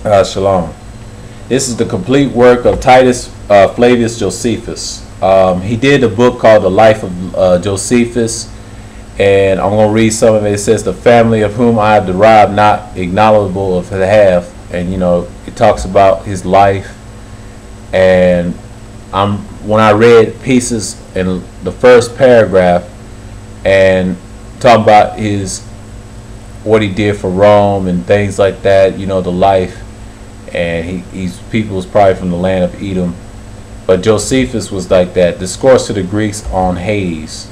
Shalom. This is the complete work of Titus Flavius Josephus. He did a book called The Life of Josephus, and I'm going to read some of it. It says, "The family of whom I have derived not acknowledgeable of the half," and it talks about his life. And when I read pieces in the first paragraph and talking about what he did for Rome and things like that, the life. And he's people was probably from the land of Edom, but Josephus was like that. Discourse to the Greeks on Hades.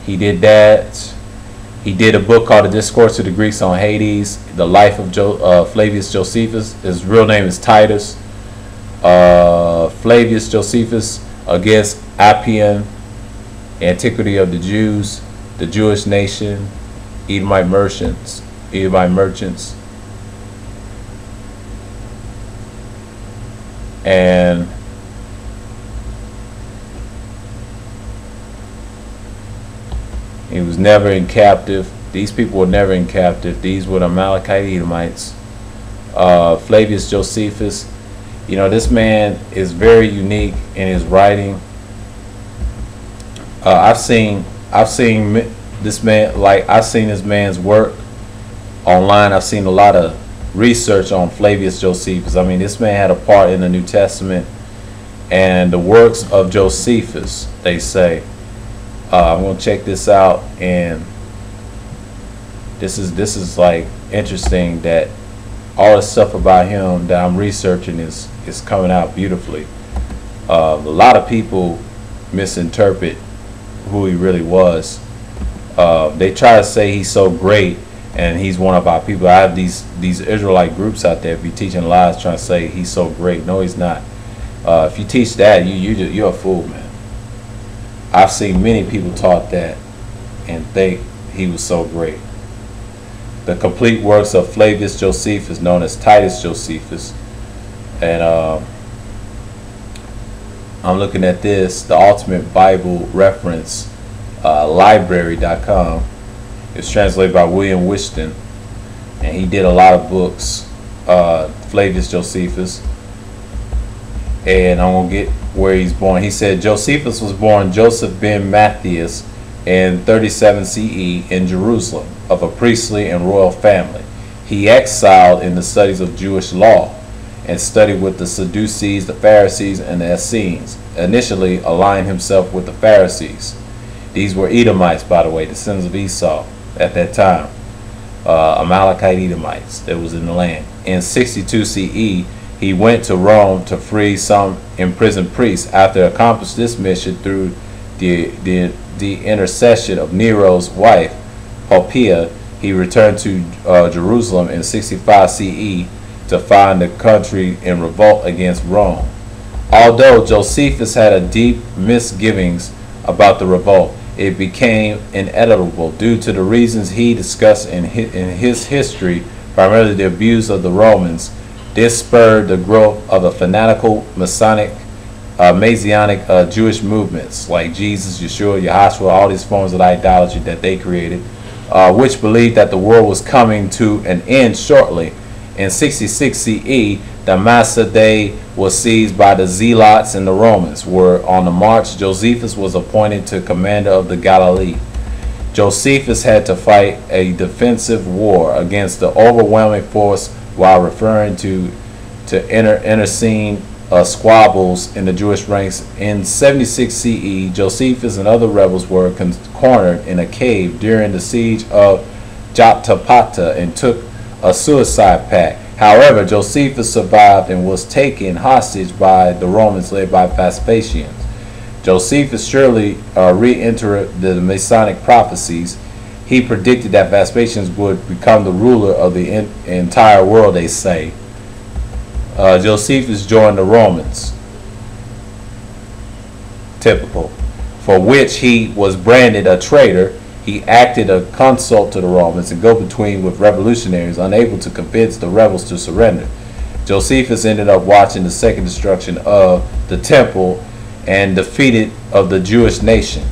He did that. He did a book called The Discourse to the Greeks on Hades. The Life of Flavius Josephus. His real name is Titus Flavius Josephus, against Appian, Antiquity of the Jews, the Jewish nation, Edomite merchants. And he was never in captive. These people were never in captive. These were the Amalekite Edomites. Flavius Josephus, this man is very unique in his writing. I've seen this man, I've seen this man's work online. I've seen a lot of research on Flavius Josephus. I mean, this man had a part in the New Testament, and the works of Josephus, they say. I'm gonna check this out, and this is like interesting that all the stuff about him that I'm researching is coming out beautifully. A lot of people misinterpret who he really was. They try to say he's so great and he's one of our people. I have these Israelite groups out there be teaching lies, trying to say he's so great. No, he's not. If you teach that, you're a fool, man. I've seen many people taught that and think he was so great. The complete works of Flavius Josephus, known as Titus Josephus, and I'm looking at this, the Ultimate Bible Reference, library.com. It's translated by William Whiston, and he did a lot of books, Flavius Josephus. And I'm going to get where he's born. He said Josephus was born Joseph ben Matthias in 37 CE in Jerusalem, of a priestly and royal family. He excelled in the studies of Jewish law and studied with the Sadducees, the Pharisees, and the Essenes. Initially aligned himself with the Pharisees. These were Edomites, by the way, descendants of Esau at that time. Amalekite Edomites that was in the land. In 62 CE, he went to Rome to free some imprisoned priests. After accomplishing this mission through the intercession of Nero's wife, Poppaea, he returned to Jerusalem in 65 CE to find the country in revolt against Rome. Although Josephus had a deep misgivings about the revolt, it became inevitable due to the reasons he discussed in his history, primarily the abuse of the Romans. This spurred the growth of the fanatical Messianic Jewish movements like Jesus, Yeshua, Yahashua, all these forms of idolatry that they created, which believed that the world was coming to an end shortly. In 66 CE, Damascus was seized by the Zealots, and the Romans were on the march. Josephus was appointed to commander of the Galilee. Josephus had to fight a defensive war against the overwhelming force while referring to internecine squabbles in the Jewish ranks. In 76 CE, Josephus and other rebels were cornered in a cave during the siege of Jotapata and took a suicide pact. However, Josephus survived and was taken hostage by the Romans led by Vespasian. Josephus surely re-entered the Masonic prophecies. He predicted that Vespasian would become the ruler of the entire world, they say. Josephus joined the Romans, typical, for which he was branded a traitor. He acted a consult to the Romans and go-between with revolutionaries, unable to convince the rebels to surrender. Josephus ended up watching the second destruction of the temple and defeated of the Jewish nation.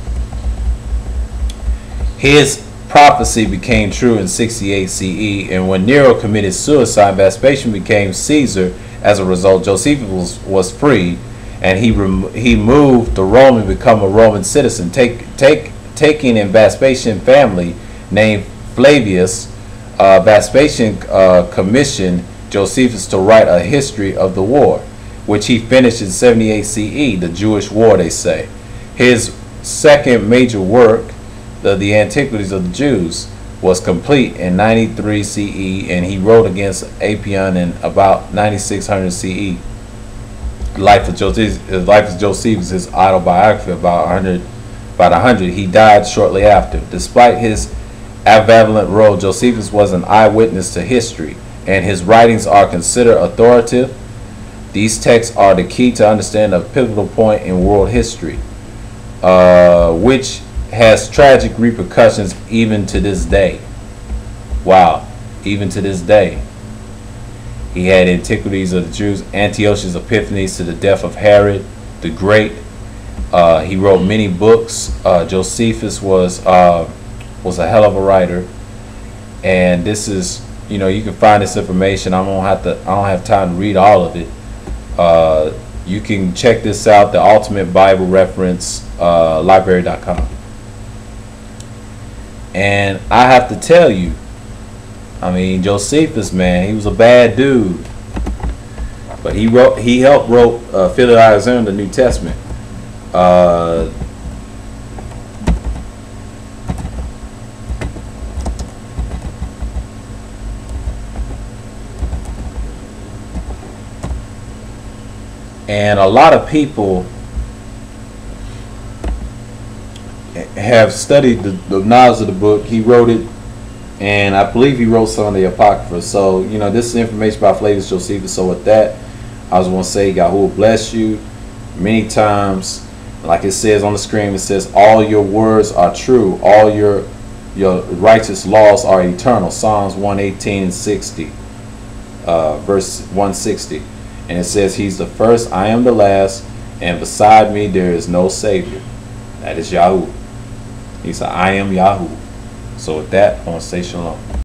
His prophecy became true in 68 CE, and when Nero committed suicide, Vespasian became Caesar. As a result, Josephus was freed, and he moved to Rome and become a Roman citizen, taking in Vespasian family named Flavius. Vespasian commissioned Josephus to write a history of the war, which he finished in 78 CE, the Jewish War, they say. His second major work, the Antiquities of the Jews, was complete in 93 CE, and he wrote against Apion in about 9600 CE. Life of Josephus, his autobiography, about 100. He died shortly after. Despite his ambivalent role, Josephus was an eyewitness to history, and his writings are considered authoritative. These texts are the key to understand a pivotal point in world history, which has tragic repercussions even to this day. Wow, even to this day. He had Antiquities of the Jews, Antiochus Epiphanes to the death of Herod the Great. He wrote many books. Josephus was a hell of a writer, and this is, you can find this information. I don't have time to read all of it. You can check this out, the Ultimate Bible Reference, library.com. And I have to tell you, Josephus, man, he was a bad dude, but he helped wrote Philip Alexander, the New Testament. And a lot of people have studied the knowledge of the book. He wrote it, and I believe he wrote some of the Apocrypha. So, this is information about Flavius Josephus. So with that, I was going to say, God will bless you. Many times, like it says on the screen, it says, all your words are true. All your righteous laws are eternal. Psalms 118 and 60, verse 160. And it says, he's the first, I am the last, and beside me there is no Savior. That is Yahoo. He said, I am Yahoo. So with that, I want to say shalom.